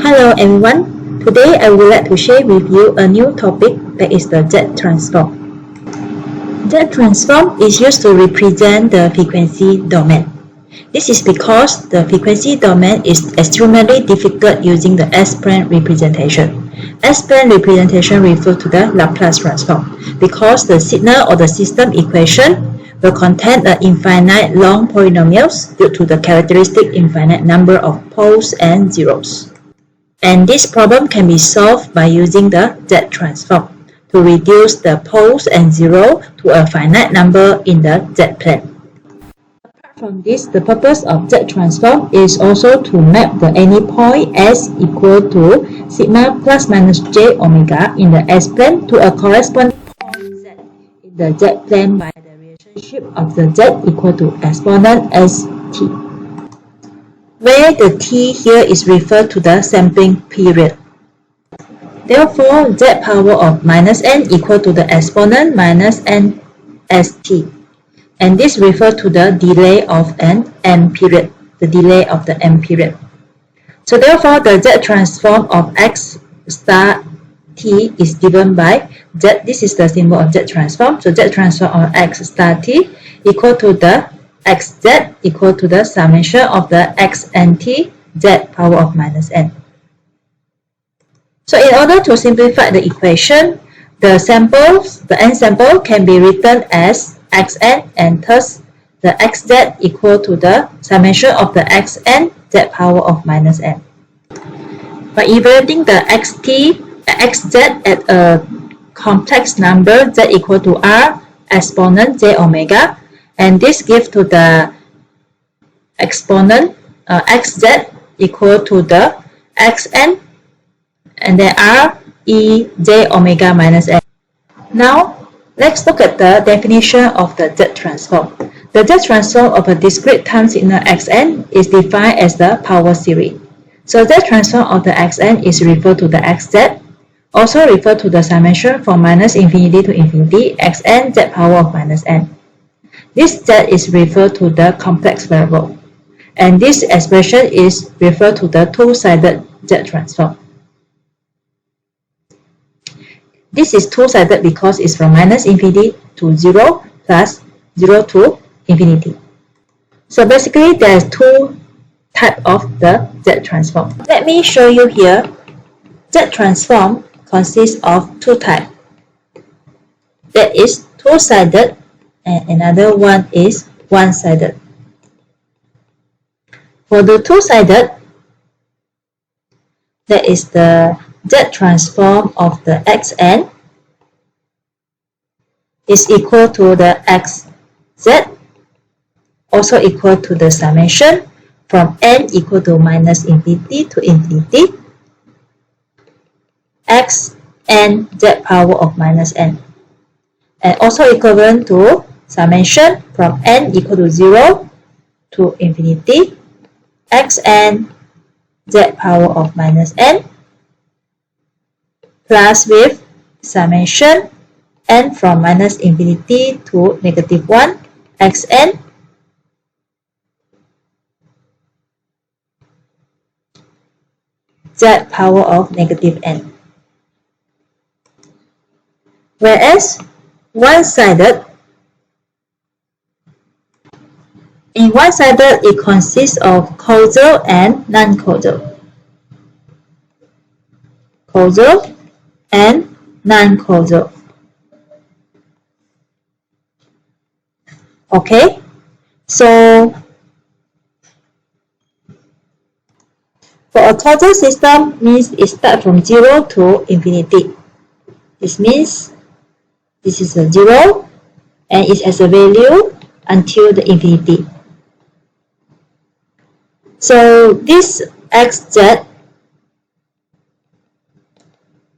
Hello everyone, today I would like to share with you a new topic that is the Z transform. Z transform is used to represent the frequency domain. This is because the frequency domain is extremely difficult using the S-plane representation. S-plane representation refers to the Laplace transform because the signal or the system equation will contain an infinite long polynomials due to the characteristic infinite number of poles and zeros. And this problem can be solved by using the Z transform to reduce the poles and zero to a finite number in the Z-plane. Apart from this, the purpose of Z transform is also to map the any point S equal to sigma plus minus j omega in the S-plane to a corresponding point Z in the Z-plane by the relationship of the Z equal to exponent St, where the t here is referred to the sampling period. Therefore, Z power of minus n equal to the exponent minus n st. And this refers to the delay of an m period, the delay of the m period. So therefore, the Z transform of x star t is given by Z. This is the symbol of Z transform. So Z transform of x star t equal to the xz equal to the summation of the x and t z power of minus n. So in order to simplify the equation, the n sample can be written as xn, and thus the xz equal to the summation of the xn z power of minus n. By evaluating the xz at a complex number z equal to r exponent j omega, and this gives to the exponent xz equal to the xn and then r e j omega minus n. Now let's look at the definition of the Z transform. The Z transform of a discrete time signal xn is defined as the power series. So Z transform of the xn is referred to the xz, also referred to the summation from minus infinity to infinity xn z power of minus n. This z is referred to the complex variable, and this expression is referred to the two-sided Z transform. This is two-sided because it's from minus infinity to 0 plus 0 to infinity. So basically there's two types of the Z transform. Let me show you here. Z transform consists of two types. That is two-sided, and another one is one-sided. For the two-sided, that is the Z transform of the xn is equal to the xz, also equal to the summation from n equal to minus infinity to infinity xn z power of minus n, and also equivalent to summation from n equal to 0 to infinity xn z power of minus n plus with summation n from minus infinity to negative 1 xn z power of negative n. Whereas one-sided, in one-sided it consists of causal and non-causal. Causal and non-causal. Okay, so for a causal system means it starts from 0 to infinity. This means this is a 0 and it has a value until the infinity. So this xz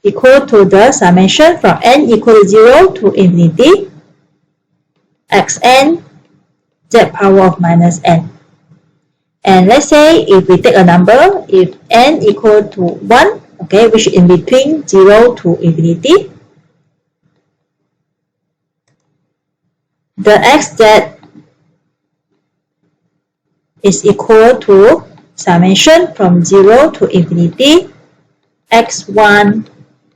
equal to the summation from n equal to 0 to infinity xn z power of minus n. And let's say if we take a number, if n equal to 1, okay, which is in between 0 to infinity, the xz is equal to summation from 0 to infinity x1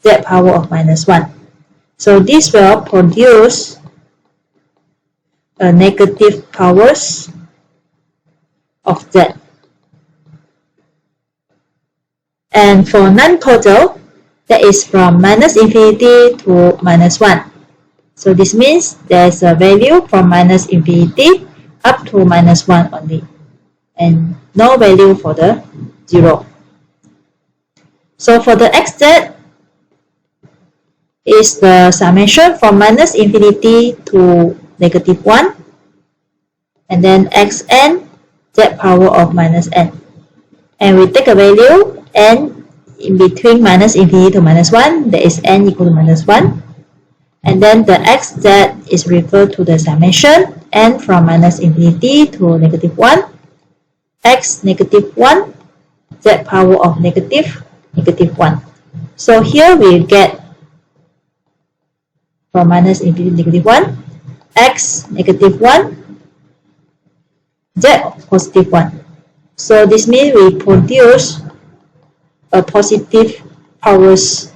z power of minus 1. So this will produce a negative powers of z. And for non-total, that is from minus infinity to minus 1. So this means there is a value from minus infinity up to minus 1 only, and no value for the 0. So for the xz is the summation from minus infinity to negative 1, and then xn z power of minus n. And we take a value n in between minus infinity to minus 1, that is n equal to minus 1. And then the xz is referred to the summation n from minus infinity to negative 1, x negative 1, z power of negative 1. So here we get from minus infinity to negative 1, x negative 1, z positive 1. So this means we produce a positive powers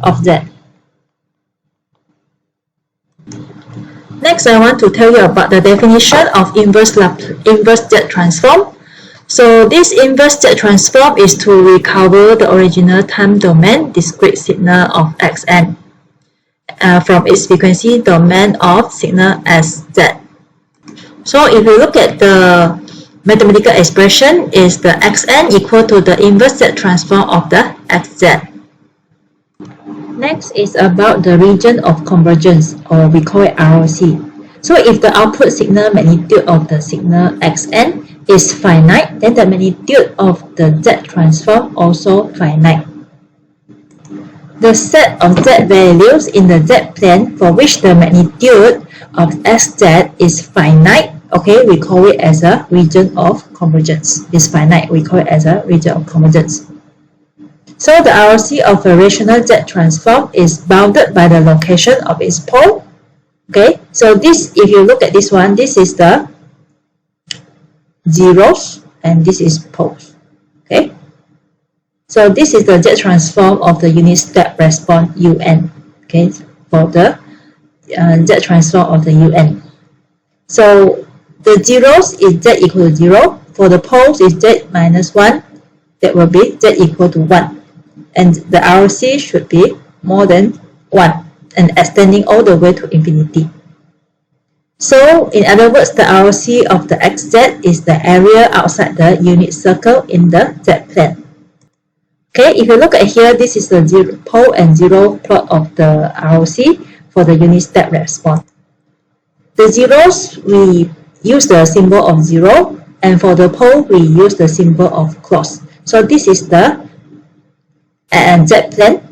of z. Next, I want to tell you about the definition of inverse Z transform. So this inverse Z transform is to recover the original time domain discrete signal of xn from its frequency domain of signal as z. So if you look at the mathematical expression, is the xn equal to the inverse Z transform of the xz. Next is about the region of convergence, or we call it ROC. So if the output signal magnitude of the signal xn is finite, then the magnitude of the Z transform also finite. The set of Z values in the Z plane for which the magnitude of xz is finite, okay, we call it as a region of convergence. It's finite, we call it as a region of convergence. So the ROC of a rational Z transform is bounded by the location of its pole. Okay, so this, if you look at this one, this is the zeros and this is poles. Okay, so this is the Z transform of the unit step response UN. Okay, for the Z transform of the UN. So the zeros is Z equal to 0. For the poles is Z minus 1. That will be Z equal to 1. And the ROC should be more than 1 and extending all the way to infinity. So in other words, the ROC of the xz is the area outside the unit circle in the Z plane. Okay, if you look at here, this is the pole and zero plot of the ROC for the unit step response. The zeros, we use the symbol of 0, and for the pole, we use the symbol of cross. So this is the Z plane,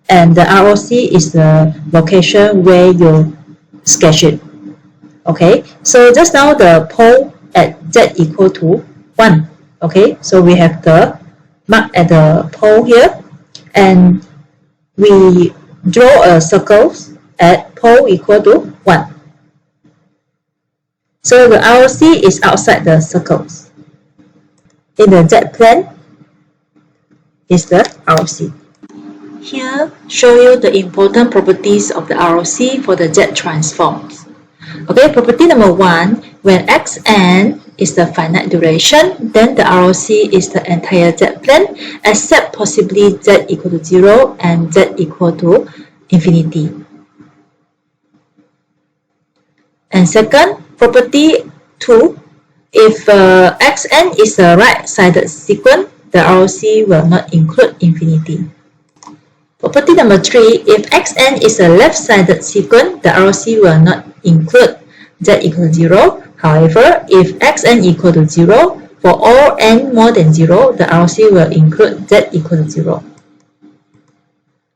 and the ROC is the location where you sketch it. Okay, so just now the pole at Z equal to 1. Okay, so we have the mark at the pole here, and we draw a circle at pole equal to 1. So the ROC is outside the circles. In the Z plane is the ROC. Here, show you the important properties of the ROC for the Z transforms. Okay, property number 1, when xn is the finite duration, then the ROC is the entire Z plane, except possibly Z equal to 0 and Z equal to infinity. And second, property 2, if xn is a right-sided sequence, the ROC will not include infinity. Property number 3, if xn is a left-sided sequence, the ROC will not include Z equal to 0. However, if xn equal to 0, for all n more than 0, the ROC will include Z equal to 0.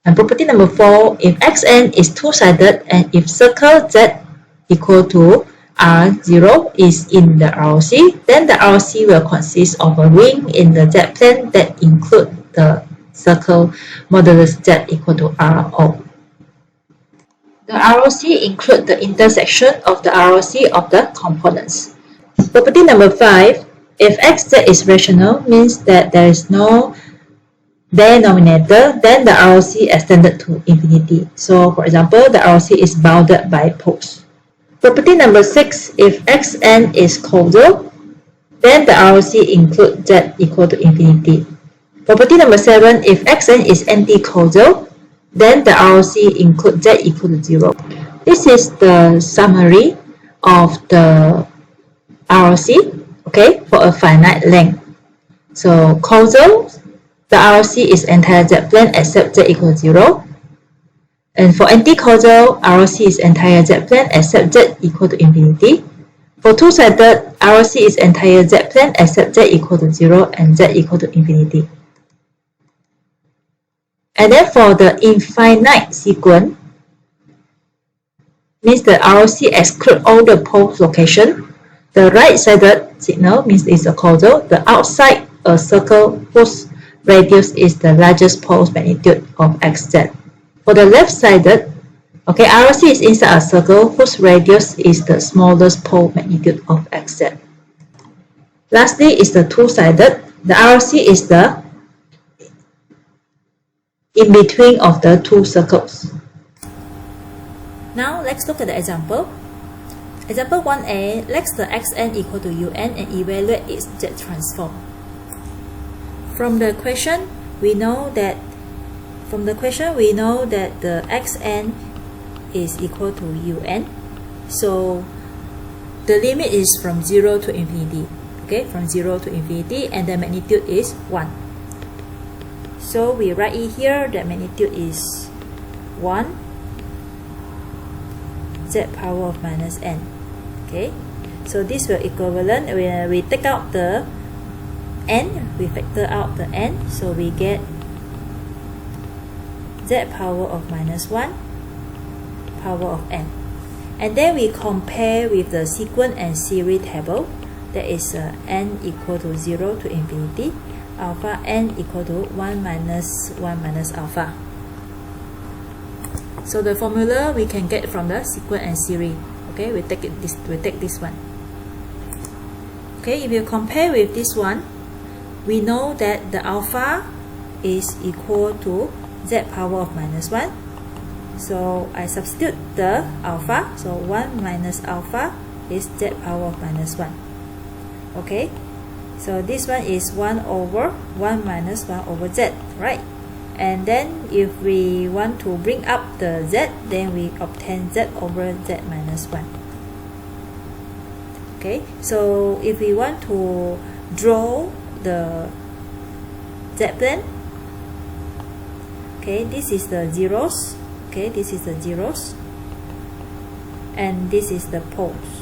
And property number 4, if xn is two-sided and if circle Z equal to R0 is in the ROC, then the ROC will consist of a ring in the Z plane that include the circle modulus Z equal to RO. The ROC include the intersection of the ROC of the components. Property number 5, If xz is rational, means that there is no denominator, then the ROC extended to infinity. So for example, the ROC is bounded by poles. Property number 6, if xn is causal, then the ROC includes z equal to infinity. Property number 7, if xn is anti-causal, then the ROC includes z equal to 0. This is the summary of the ROC, okay, for a finite length. So causal, the ROC is entire z-plane except z equal to 0. And for anti-causal, ROC is entire z-plane except z equal to infinity. For two-sided, ROC is entire z-plane except z equal to 0 and z equal to infinity. And then for the infinite sequence, means the ROC excludes all the pole location. The right-sided signal means it's a causal. The outside a circle whose radius is the largest pole magnitude of xz. For the left-sided, okay, ROC is inside a circle whose radius is the smallest pole magnitude of xz. Lastly is the two-sided. The ROC is the in between of the two circles. Now let's look at the example. Example 1a, let the xn equal to un and evaluate its z transform. From the question, we know that the xn is equal to un. So the limit is from 0 to infinity. Okay, from 0 to infinity, and the magnitude is 1. So we write it here that magnitude is 1 z power of minus n. Okay, so this will equivalent, we take out the n, we factor out the n, so we get z power of minus 1 power of n. And then we compare with the sequence and series table, that is n equal to 0 to infinity, alpha n equal to 1 minus alpha. So the formula we can get from the sequence and series. Okay, we take this one. Okay, if you compare with this one, we know that the alpha is equal to z power of minus 1. So I substitute the alpha. So 1 minus alpha is z power of minus 1. Okay, so this one is 1 over 1 minus 1 over z, right? And then if we want to bring up the z, then we obtain z over z minus 1. Okay, so if we want to draw the z-plane, okay, this is the zeros. Okay, this is the zeros, and this is the poles.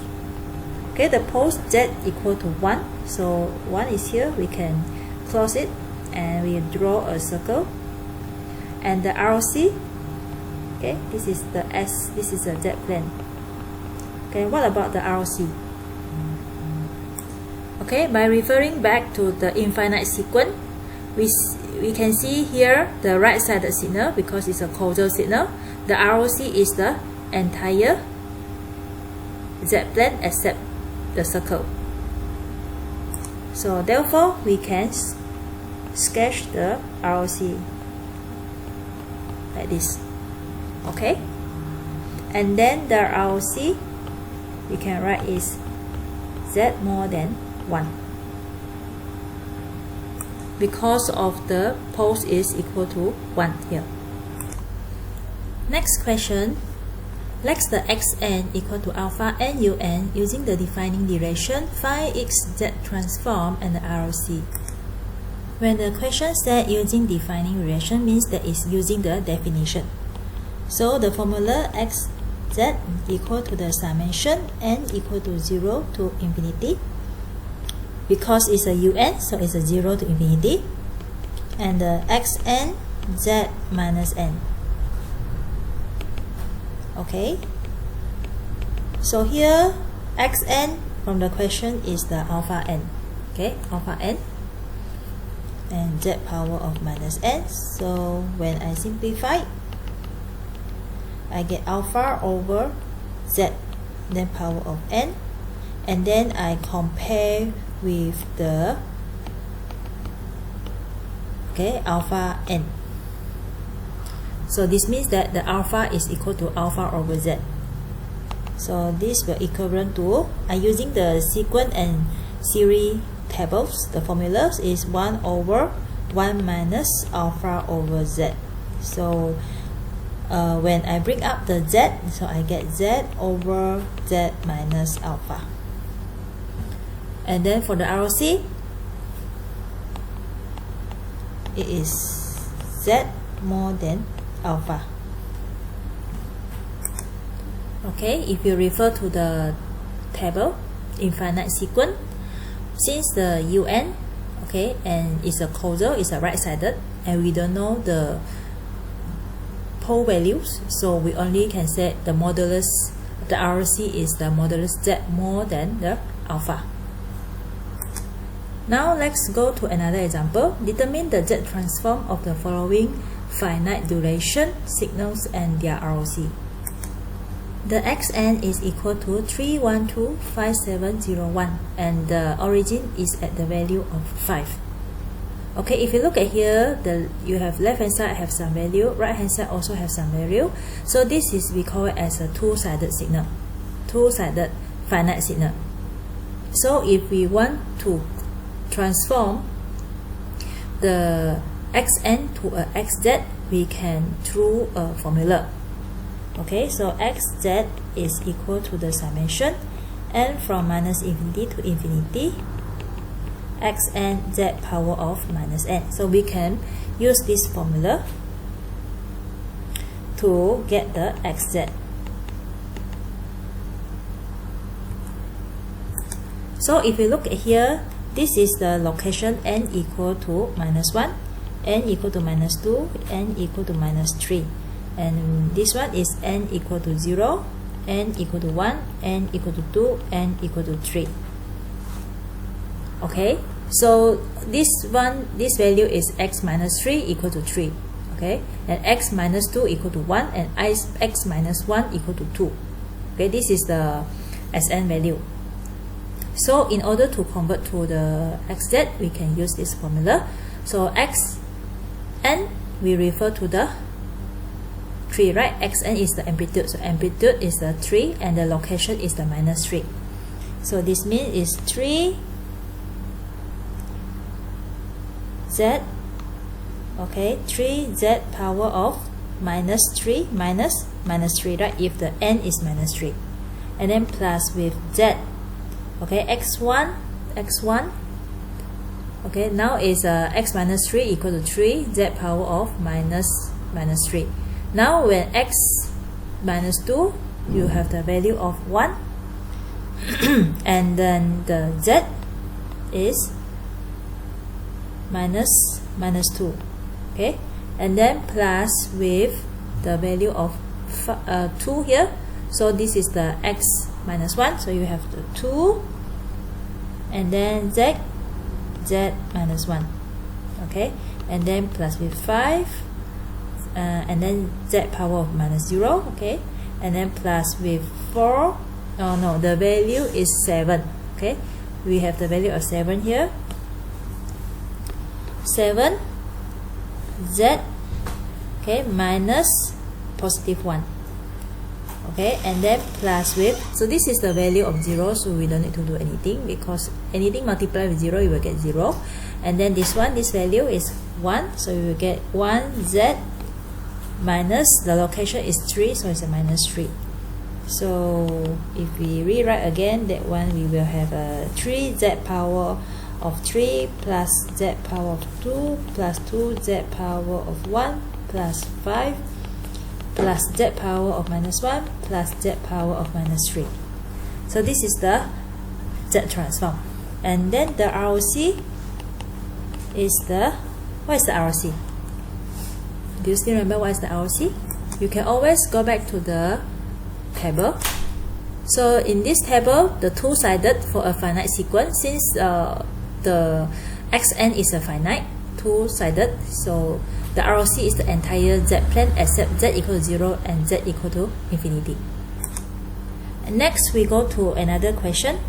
Okay, the poles z equal to 1. So 1 is here, we can close it, and we draw a circle. And the ROC, okay, this is the S, this is the z-plane. Okay, what about the ROC? Okay, by referring back to the infinite sequence, we can see here the right-sided signal, because it's a causal signal. The ROC is the entire z-plane except the circle. So therefore, we can sketch the ROC like this. Okay, and then the ROC we can write is z more than 1, because of the poles is equal to 1 here. Next question, let the xn equal to alpha n un using the defining relation, find its z transform and the ROC. When the question said using defining relation, means that it's using the definition. So the formula xz equal to the summation n equal to 0 to infinity. Because it's a un, so it's a 0 to infinity. And the xn z minus n. Okay. So here xn from the question is the alpha n. Okay, alpha n. And z power of minus n. So when I simplify, I get alpha over z, then power of n, and then I compare with the alpha n. So this means that the alpha is equal to alpha over z. So this will equivalent to, using the sequence and series tables, the formulas is 1 over 1 minus alpha over z. So when I bring up the z, so I get z over z minus alpha. And then for the ROC, it is z more than alpha. Okay, if you refer to the table, infinite sequence, since the un, and it's a causal, it's a right-sided, and we don't know the pole values, so we only can say the modulus, the ROC is the modulus z more than the alpha. Now let's go to another example. Determine the z transform of the following finite duration signals and their ROC. The xn is equal to 3125701 and the origin is at the value of 5. Okay, if you look at here, you have left hand side have some value, right hand side also have some value. So this is, we call it as a two-sided signal, two-sided finite signal. So if we want to transform the xn to a xz, we can through a formula. Okay, so xz is equal to the summation n from minus infinity to infinity xn z power of minus n. So we can use this formula to get the xz. So if you look at here, this is the location n equal to minus 1, n equal to minus 2, n equal to minus 3. And this one is n equal to 0, n equal to 1, n equal to 2, n equal to 3. Okay, so this value is x minus 3 equal to 3. Okay, and x minus 2 equal to 1, and x minus 1 equal to 2. Okay, this is the Sn value. So in order to convert to the xz, we can use this formula. So xn, we refer to the 3, right? Xn is the amplitude, so amplitude is the 3 and the location is the minus 3. So this means is 3 z, okay, 3z power of minus 3 minus 3, right? If the n is minus 3, and then plus with z, okay, x1, okay, now is x minus 3 equal to 3 z power of minus 3. Now when x minus 2, you have the value of 1 and then the z is minus 2, okay, and then plus with the value of 2 here. So this is the x minus 1, so you have the 2 and then z minus 1, okay, and then plus with 5 and then z power of minus 0, okay, and then plus with 4, oh no, the value is 7, okay, we have the value of 7 here, 7 z, okay, minus positive 1, okay, and then plus with, so this is the value of 0, so we don't need to do anything because anything multiplied with 0 you will get 0, and then this value is 1, so you will get 1z minus, the location is 3, so it's a minus 3. So if we rewrite again, that one we will have a 3z power of 3 plus z power of 2 plus 2z power of 1 plus 5 plus z power of minus 1 plus z power of minus 3. So this is the z transform. And then the ROC is the, what is the ROC? Do you still remember what is the ROC? You can always go back to the table. So in this table, the two-sided for a finite sequence, since the xn is a finite, two-sided, so the ROC is the entire z plane except z equal to 0 and z equal to infinity. And next we go to another question.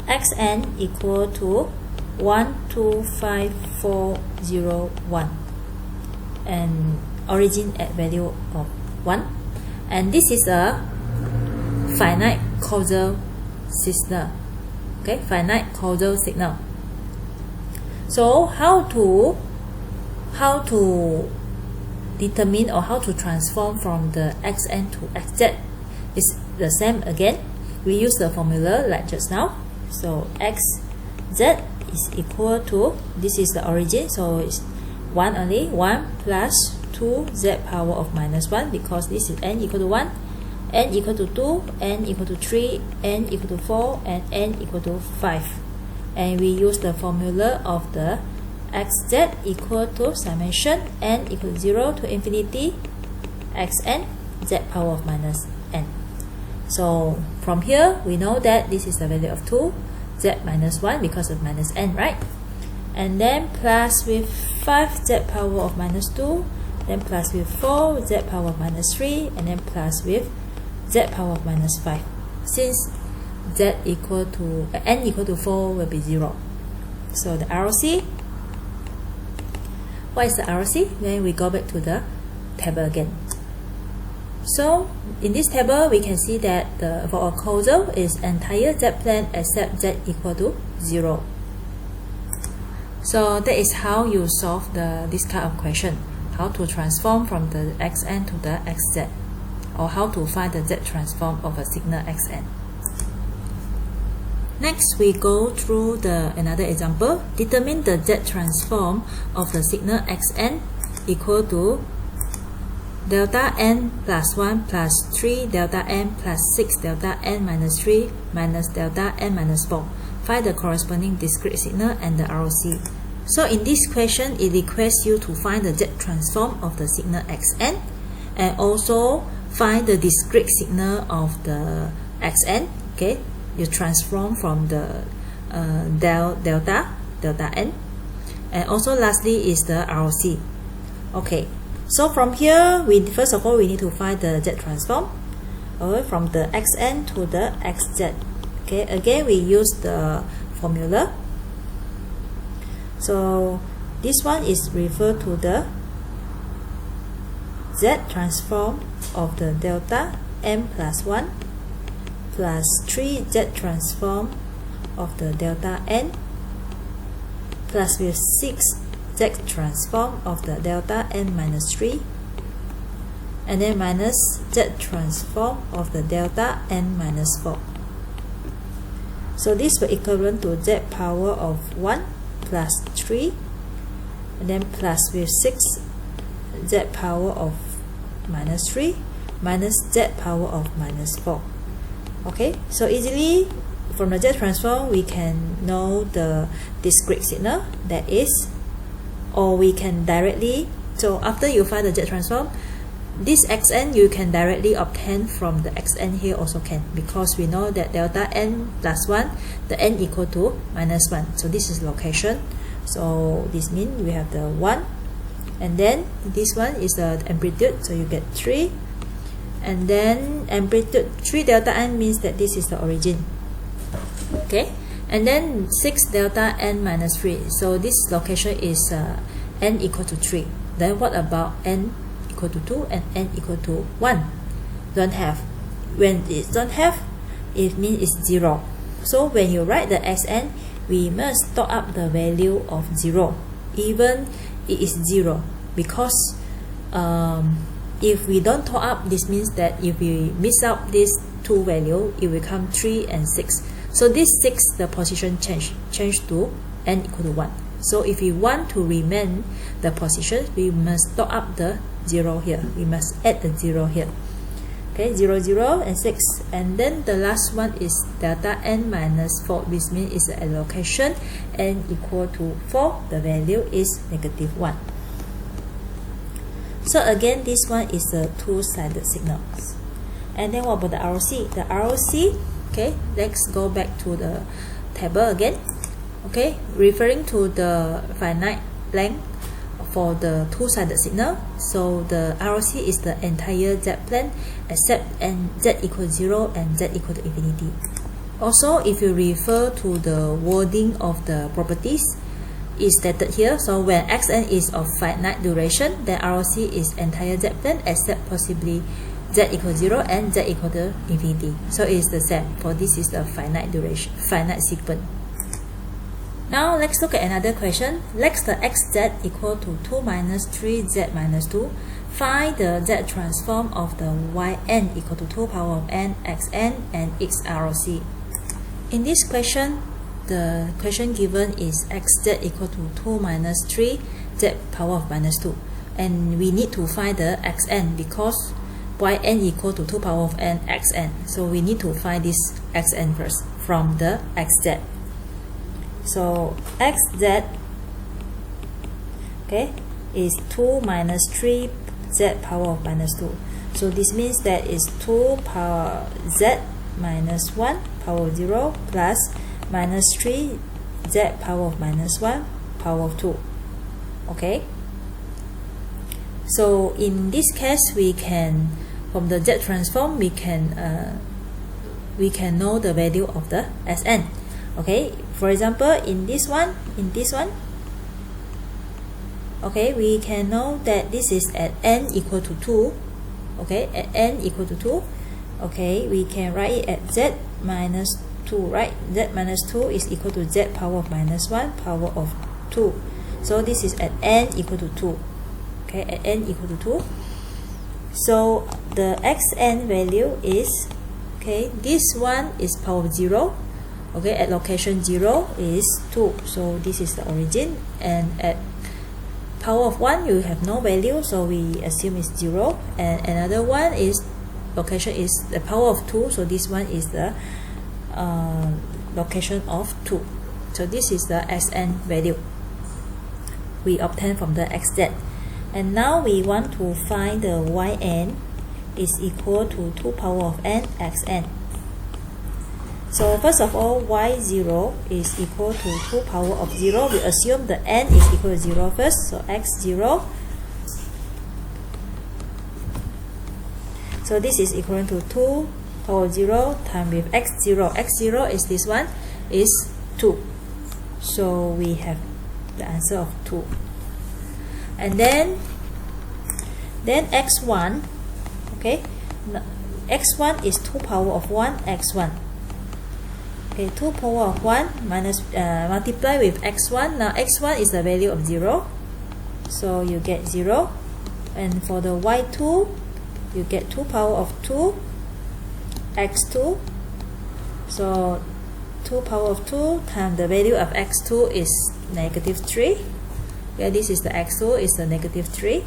xn equal to 125401 and origin at value of 1, and this is a finite causal signal. Okay, finite causal signal. So how to determine or how to transform from the xn to xz is the same again. We use the formula like just now. So xz is equal to, this is the origin, so it's 1 only, 1 plus 2z power of minus 1, because this is n equal to 1, n equal to 2, n equal to 3, n equal to 4, and n equal to 5. And we use the formula of the xz equal to summation n equal to 0 to infinity xn z power of minus n. So from here we know that this is the value of 2 z minus 1 because of minus n, right? And then plus with 5 z power of minus 2, then plus with 4 z power of minus 3, and then plus with z power of minus 5. Since z equal to n equal to 4 will be 0. So the ROC, what is the ROC? Then we go back to the table again. So in this table we can see that for a causal is entire z plane except z equal to 0. So that is how you solve this kind of question, how to transform from the xn to the xz, or how to find the z transform of a signal xn. Next we go through another example. Determine the z transform of the signal xn equal to delta n plus 1 plus 3 delta n plus 6 delta n minus 3 minus delta n minus 4. Find the corresponding discrete signal and the ROC. So in this question, it requests you to find the z transform of the signal xn and also find the discrete signal of the xn. Okay, you transform from the delta n, and also lastly is the ROC. Okay, so from here, first of all we need to find the z transform from the xn to the xz. Okay, again we use the formula. So this one is referred to the z transform of the delta n plus 1 plus 3 z transform of the delta n plus with 6 z transform of the delta n minus 3, and then minus z transform of the delta n minus 4. So this will equivalent to z power of 1 plus 3, and then plus with 6 z power of minus 3 minus z power of minus 4. Okay, so easily from the z transform we can know the discrete signal, that is, or we can directly, so after you find the z transform, this xn you can directly obtain from the xn here also can, because we know that delta n plus 1, the n equal to minus 1. So this is location. So this means we have the 1, and then this one is the amplitude, so you get 3, and then amplitude 3 delta n means that this is the origin. Okay, and then 6 delta n minus 3, so this location is n equal to 3. Then what about n equal to 2 and n equal to 1? Don't have. When it don't have, it means it's 0. So when you write the xn, we must store up the value of 0, even it is 0, because if we don't store up, this means that if we miss out these two value, it will become 3 and 6. So this 6, the position change to n equal to 1. So if we want to remain the position, we must store up the 0 here. We must add the 0 here. Okay, 0, 0, and 6. And then the last one is delta n minus 4, which means it's a allocation n equal to 4. The value is negative 1. So again, this one is a two-sided signal. And then what about the ROC? The ROC, okay, let's go back to the table again. Okay, referring to the finite length for the two-sided signal. So the ROC is the entire z plane except z equal to 0 and z equal to infinity. Also, if you refer to the wording of the properties, is stated here. So when Xn is of finite duration, then ROC is entire Z plane except possibly Z equals 0 and Z equal to infinity. So it is the same, for this is the finite duration, finite sequence. Now let's look at another question. Let the xz equal to 2 minus 3z minus 2. Find the z transform of the yn equal to 2 power of n xn and its ROC. In this question, the question given is xz equal to 2 minus 3 z power of minus 2, and we need to find the xn because yn equal to 2 power of n xn. So we need to find this xn first from the xz. So xz, okay, is 2 minus 3 z power of minus 2. So this means that is 2 power z minus 1 power of 0 plus minus 3 z power of minus 1 power of 2. Okay, so in this case we can, from the z transform, we can know the value of the Sn. Okay, for example, in this one, okay, we can know that this is at n equal to 2. Okay, at n equal to 2, okay, we can write it at z minus 2, right? Z minus 2 is equal to z power of minus 1 power of 2. So this is at n equal to 2. Okay, at n equal to 2. So the xn value is, okay, this one is power of 0. Okay, at location 0 is 2. So this is the origin, and at power of 1 you have no value, so we assume it's 0. And another one is location is the power of 2, so this one is the location of 2. So this is the Sn value we obtain from the xz. And now we want to find the yn is equal to 2 power of n xn. So first of all, y0 is equal to 2 power of 0. We assume the n is equal to 0 first. So x0. So this is equal to 2 power of 0 times with x0. x0 is this one, is 2. So we have the answer of 2. And then x1, okay, x1 is 2 power of 1 x1. Okay, 2 power of 1 minus multiply with x1. Now x1 is the value of 0, so you get 0. And for the y2, you get 2 power of 2 x2. So 2 power of 2 times the value of x2 is negative 3. Yeah, this is the x2 is the negative 3.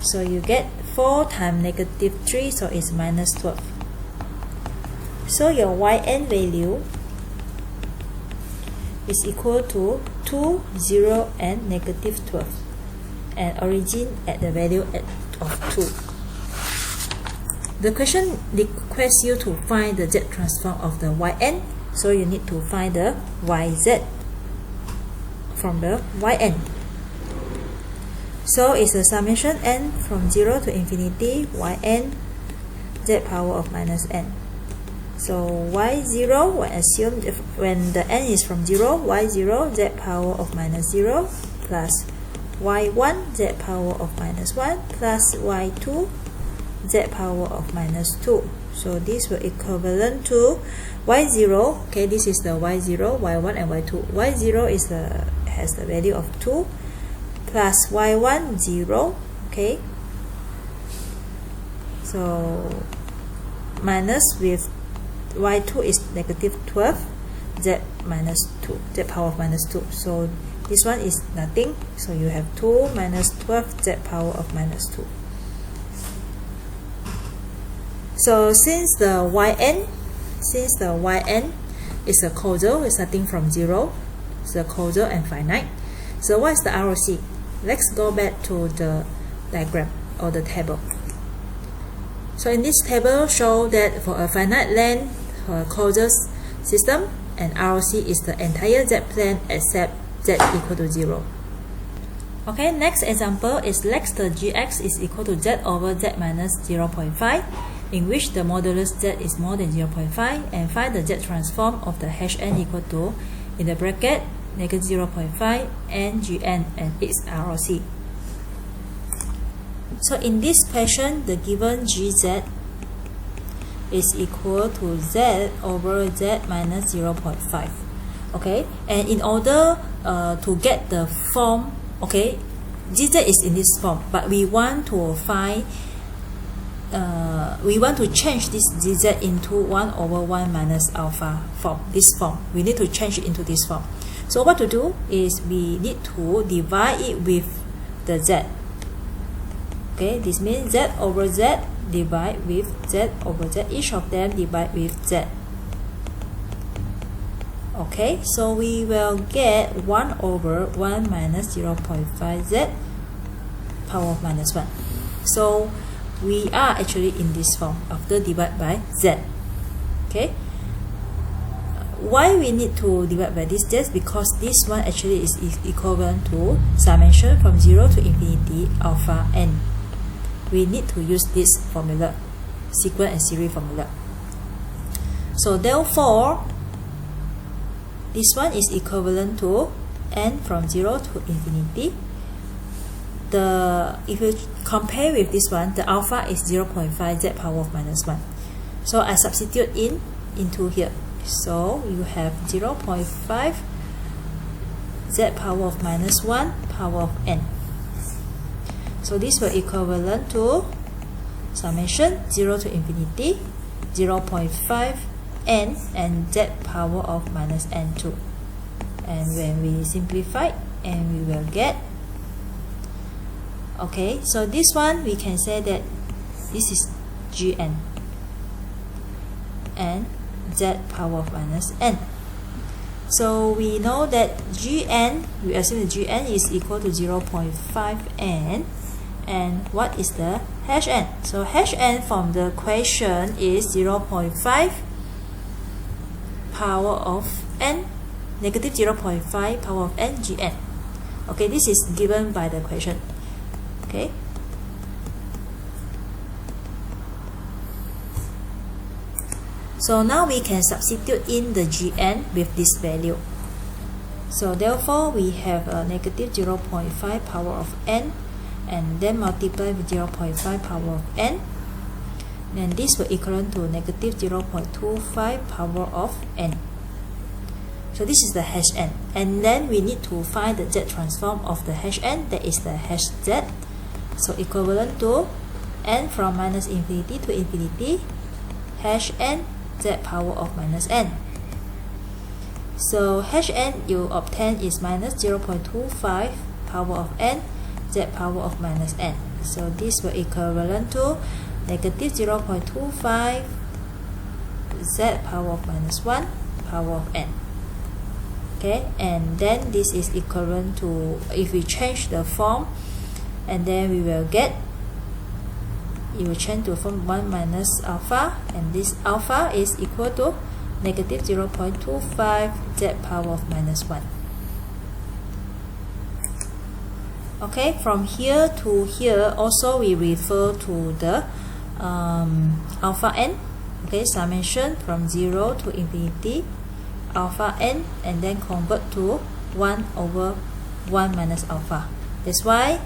So you get 4 times negative 3, so it's minus 12. So your yn value is equal to 2, 0, and negative 12, and origin at the value of 2. The question requests you to find the z transform of the yn, so you need to find the yz from the yn. So it's a summation n from 0 to infinity yn z power of minus n. So y0, when assumed when the n is from 0, y0 z power of minus 0 plus y1 z power of minus 1 plus y2 z power of minus 2. So this will equivalent to y0. Okay, this is the y0, y1, and y2. y0 is has the value of 2 plus y1 0. Okay, so minus with y2 is negative 12 z minus 2, z power of minus 2. So this one is nothing, so you have 2 minus 12 z power of minus 2. So since the yn is a causal, it's starting from 0, it's a causal and finite. So what is the ROC? Let's go back to the diagram or the table. So in this table, show that for a finite length causal system, and ROC is the entire z plane except z equal to 0. Okay, next example is let the gx is equal to z over z minus 0.5. in which the modulus z is more than 0.5, and find the z transform of the hash n equal to, in the bracket, negative 0.5 and gn and its ROC. So in this question, the given gz is equal to z over z minus 0.5. Okay, and in order to get the form, okay, gz is in this form, but we want to find we want to change this gz into 1 over 1 minus alpha form, this form. We need to change it into this form. So what to do is we need to divide it with the z. Okay, this means z over z divide with z over z. Each of them divide with z. Okay, so we will get 1 over 1 minus 0.5 z power of minus 1. So we are actually in this form after divide by z. Okay, why we need to divide by this? Just because this one actually is equivalent to summation from 0 to infinity alpha n. We need to use this formula, sequence and series formula. So therefore, this one is equivalent to n from 0 to infinity. If you compare with this one, the alpha is 0.5 z power of minus 1. So I substitute into here. So you have 0.5 z power of minus 1 power of n. So this will equivalent to summation 0 to infinity 0.5 n and z power of minus n2. And when we simplify, and we will get, okay, so this one we can say that this is gn and z power of minus n. So we know that gn, we assume that gn is equal to 0.5 n, and what is the hash n? So hash n from the question is 0.5 power of n, negative 0.5 power of n gn. Okay, this is given by the question. Okay, so now we can substitute in the gn with this value. So therefore we have a negative 0.5 power of n, and then multiply with 0.5 power of n, and this will equivalent to negative 0.25 power of n. So this is the hash n, and then we need to find the z transform of the hash n, that is the hash z. So equivalent to n from minus infinity to infinity hash n z power of minus n. So hash n you obtain is minus 0.25 power of n z power of minus n. So this will equivalent to negative 0.25 z power of minus 1 power of n. Okay, and then this is equivalent to, if we change the form, and then we will get, it will change to form 1 minus alpha, and this alpha is equal to negative 0.25 z power of minus 1. Okay, from here to here also we refer to the alpha n. Okay, summation from 0 to infinity alpha n, and then convert to 1 over 1 minus alpha. That's why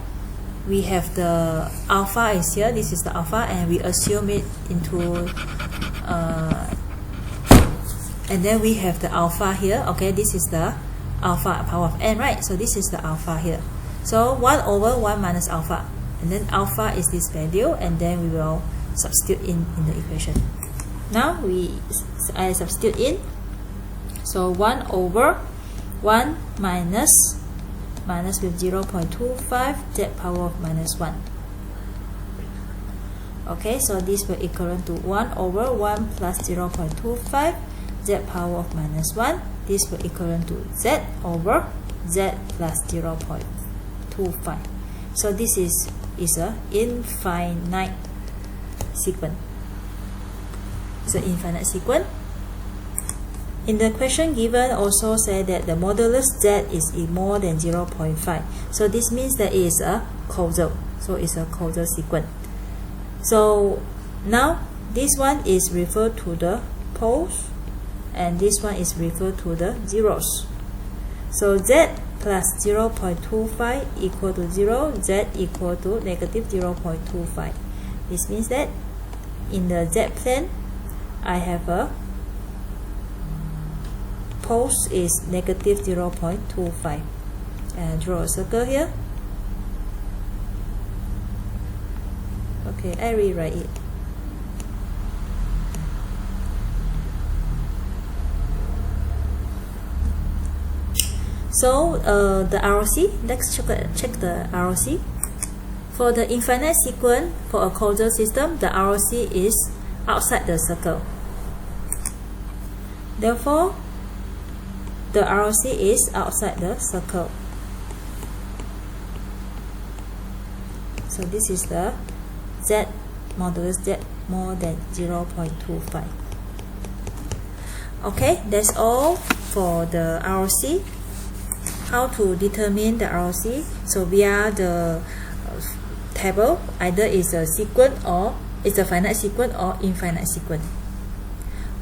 we have the alpha is here, this is the alpha, and we assume it into and then we have the alpha here. Okay, this is the alpha power of n, right? So this is the alpha here. So 1 over 1 minus alpha, and then alpha is this value, and then we will substitute in the equation. Now I substitute in. So 1 over 1 minus with 0.25 z power of minus 1. Okay, so this will equivalent to 1 over 1 plus 0.25 z power of minus 1. This will equivalent to z over z plus 0.25. So this is a infinite sequence. It's an infinite sequence. In the question given also said that the modulus z is more than 0.5. So this means that it is a causal. So it's a causal sequence. So now this one is referred to the poles, and this one is referred to the zeros. So Z plus 0.25 equal to 0, Z equal to negative 0.25. This means that in the Z plane, I have a poles is negative 0.25. And draw a circle here. Okay, I rewrite it. So the ROC, let's check the ROC. For the infinite sequence for a causal system, the ROC is outside the circle. Therefore, the ROC is outside the circle. So this is the Z modulus Z more than 0.25. Okay, that's all for the ROC. How to determine the ROC? So via the table, either it's a sequence or it's a finite sequence or infinite sequence.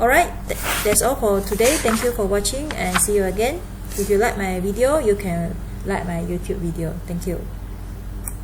Alright, that's all for today. Thank you for watching and see you again. If you like my video, you can like my YouTube video. Thank you.